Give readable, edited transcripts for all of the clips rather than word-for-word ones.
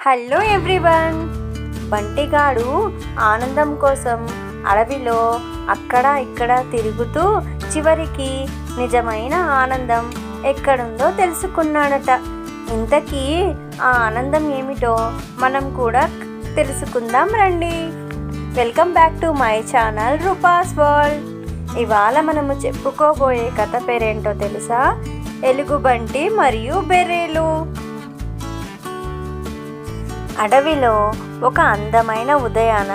Hello everyone. బంటిగాడు ఆనందం కోసం అడవిలో అక్కడ ఇక్కడ తిరుగుతూ చివరికి నిజమైన ఆనందం ఎక్కడుందో తెలుసుకున్నాడట. ఇంతకీ ఆ ఆనందం ఏమిటో మనం కూడా తెలుసుకుందాం రండి. Welcome back to my channel Rupa's world. ఇవాళ మనము చెప్పుకోబోయే కథ పేరేంటో తెలుసా? ఎలుగుబంటి మరియు బెర్రీలు. అడవిలో ఒక అందమైన ఉదయాన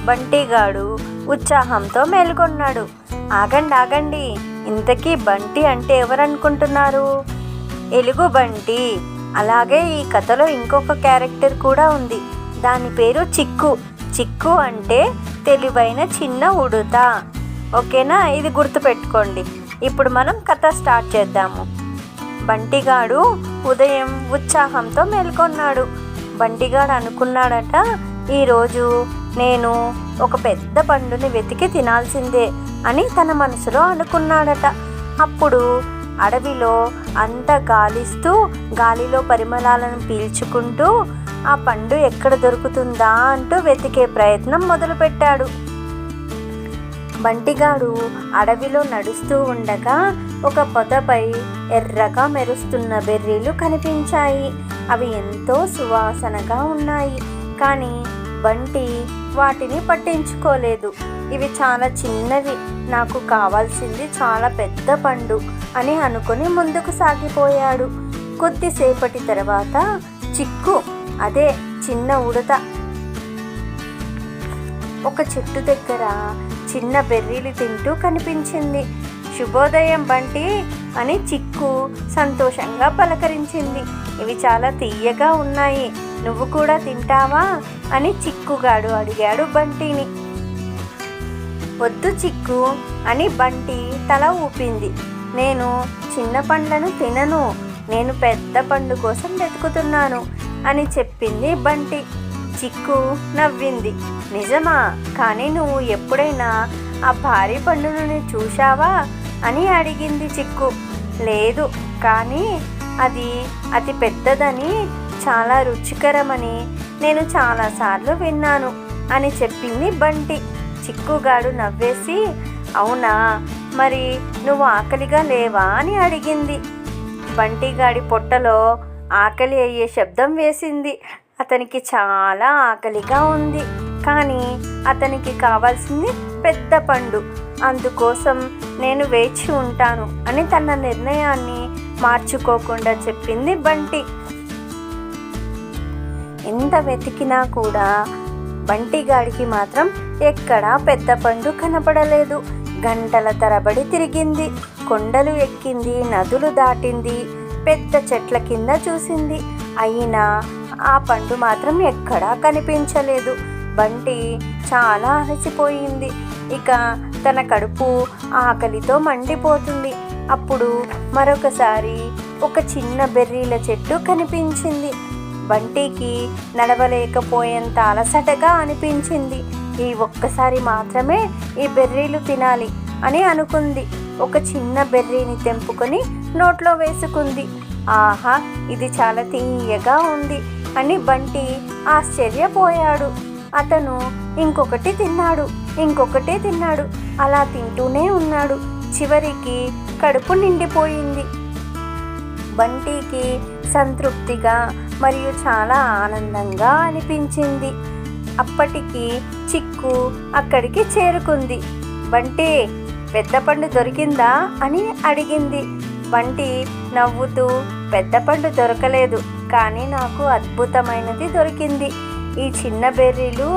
బంటిగాడు ఉత్సాహంతో మేల్కొన్నాడు. ఆగండి, ఇంతకీ బంటి అంటే ఎవరనుకుంటున్నారు? ఎలుగుబంటి. అలాగే ఈ కథలో ఇంకొక క్యారెక్టర్ కూడా ఉంది. దాని పేరు చిక్కు. చిక్కు అంటే తెలివైన చిన్న ఉడుత. ఓకేనా? ఇది గుర్తుపెట్టుకోండి. ఇప్పుడు మనం కథ స్టార్ట్ చేద్దాము. బంటిగాడు ఉదయం ఉత్సాహంతో మేల్కొన్నాడు. బంటిగాడు అనుకున్నాడట, ఈరోజు నేను ఒక పెద్ద పండుని వెతికి తినాల్సిందే అని తన మనసులో అనుకున్నాడట. అప్పుడు అడవిలో అంతా గాలిస్తూ గాలిలో పరిమళాలను పీల్చుకుంటూ ఆ పండు ఎక్కడ దొరుకుతుందా అంటూ వెతికే ప్రయత్నం మొదలుపెట్టాడు. బంటిగాడు అడవిలో నడుస్తూ ఉండగా ఒక పొదపై ఎర్రగా మెరుస్తున్న బెర్రీలు కనిపించాయి. అవి ఎంతో సువాసనగా ఉన్నాయి. కానీ బంటి వాటిని పట్టించుకోలేదు. ఇవి చాలా చిన్నవి, నాకు కావాల్సింది చాలా పెద్ద పండు అని అనుకుని ముందుకు సాగిపోయాడు. కొద్దిసేపటి తర్వాత చిక్కు, అదే చిన్న ఉడత, ఒక చెట్టు దగ్గర చిన్న బెర్రీలు తింటూ కనిపించింది. శుభోదయం బంటి అని చిక్కు సంతోషంగా పలకరించింది. ఇవి చాలా తీయగా ఉన్నాయి, నువ్వు కూడా తింటావా అని చిక్కుగాడు అడిగాడు బంటిని. వద్దు చిక్కు అని బంటి తల ఊపింది. నేను చిన్న పండ్లను తినను, నేను పెద్ద పండు కోసం వెతుకుతున్నాను అని చెప్పింది బంటి. చిక్కు నవ్వింది. నిజమా? కానీ నువ్వు ఎప్పుడైనా ఆ భారీ పండును చూశావా అని అడిగింది చిక్కు. లేదు, కానీ అది అతి పెద్దదని, చాలా రుచికరమని నేను చాలాసార్లు విన్నాను అని చెప్పింది బంటి. చిక్కుగాడు నవ్వేసి, అవునా, మరి నువ్వు ఆకలిగా లేవా అని అడిగింది. బంటిగాడి పొట్టలో ఆకలి అయ్యే శబ్దం వేసింది. అతనికి చాలా ఆకలిగా ఉంది, కానీ అతనికి కావాల్సింది పెద్ద పండు. అందుకోసం నేను వేచి ఉంటాను అని తన నిర్ణయాన్ని మార్చుకోకుండా చెప్పింది బంటి. ఎంత వెతికినా కూడా బంటిగాడికి మాత్రం ఎక్కడా పెద్ద పండు కనపడలేదు. గంటల తరబడి తిరిగింది, కొండలు ఎక్కింది, నదులు దాటింది, పెద్ద చెట్ల కింద చూసింది. అయినా ఆ పండు మాత్రం ఎక్కడా కనిపించలేదు. బంటి చాలా అలసిపోయింది. ఇక తన కడుపు ఆకలితో మండిపోతుంది. అప్పుడు మరొకసారి ఒక చిన్న బెర్రీల చెట్టు కనిపించింది. బంటికి నడవలేకపోయేంత అలసటగా అనిపించింది. ఈ ఒక్కసారి మాత్రమే ఈ బెర్రీలు తినాలి అని అనుకుంది. ఒక చిన్న బెర్రీని తెంపుకొని నోట్లో వేసుకుంది. ఆహా, ఇది చాలా తీయగా ఉంది అని బంటి ఆశ్చర్యపోయాడు. అతను ఇంకొకటి తిన్నాడు. అలా తింటూనే ఉన్నాడు. చివరికి కడుపు నిండిపోయింది. బంటికి సంతృప్తిగా మరియు చాలా ఆనందంగా అనిపించింది. అప్పటికి చిక్కు అక్కడికి చేరుకుంది. బంటి, పెద్ద పండు దొరికిందా అని అడిగింది. బంటి నవ్వుతూ, పెద్ద పండు దొరకలేదు, కానీ నాకు అద్భుతమైనది దొరికింది. ఈ చిన్న బెర్రీలు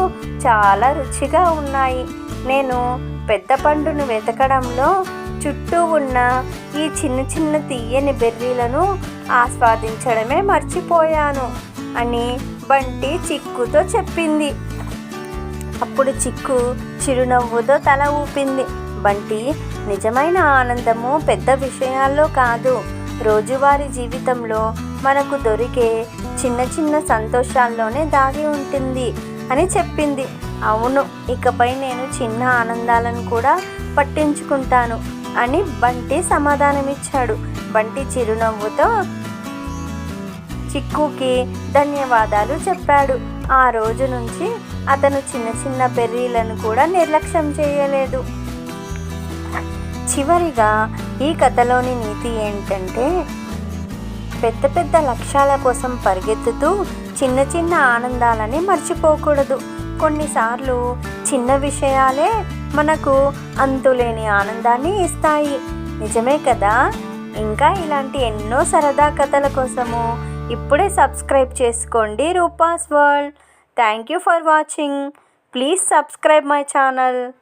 చాలా రుచిగా ఉన్నాయి. నేను పెద్ద పండును వెతకడంలో చుట్టూ ఉన్న ఈ చిన్న చిన్న తీయని బెర్రీలను ఆస్వాదించడమే మర్చిపోయాను అని బంటి చిక్కుతో చెప్పింది. అప్పుడు చిక్కు చిరునవ్వుతో తల ఊపింది. బంటి, నిజమైన ఆనందము పెద్ద విషయాల్లో కాదు, రోజువారీ జీవితంలో మనకు దొరికే చిన్న చిన్న సంతోషాల్లోనే దాగి ఉంటుంది అని చెప్పింది. అవును, ఇకపై నేను చిన్న ఆనందాలను కూడా పట్టించుకుంటాను అని బంటి సమాధానమిచ్చాడు. బంటి చిరునవ్వుతో చిక్కుకి ధన్యవాదాలు చెప్పాడు. ఆ రోజు నుంచి అతను చిన్న చిన్న బెర్రీలను కూడా నిర్లక్ష్యం చేయలేదు. చివరిగా ఈ కథలోని నీతి ఏంటంటే, పెద్ద పెద్ద లక్ష్యాల కోసం పరిగెత్తుతూ చిన్న చిన్న ఆనందాలని మర్చిపోకూడదు. కొన్నిసార్లు చిన్న విషయాలే మనకు అంతులేని ఆనందాన్ని ఇస్తాయి. నిజమే కదా? ఇంకా ఇలాంటి ఎన్నో సరదా కథల కోసము ఇప్పుడే సబ్స్క్రైబ్ చేసుకోండి Rupa's world. Thank you for watching. Please subscribe my channel.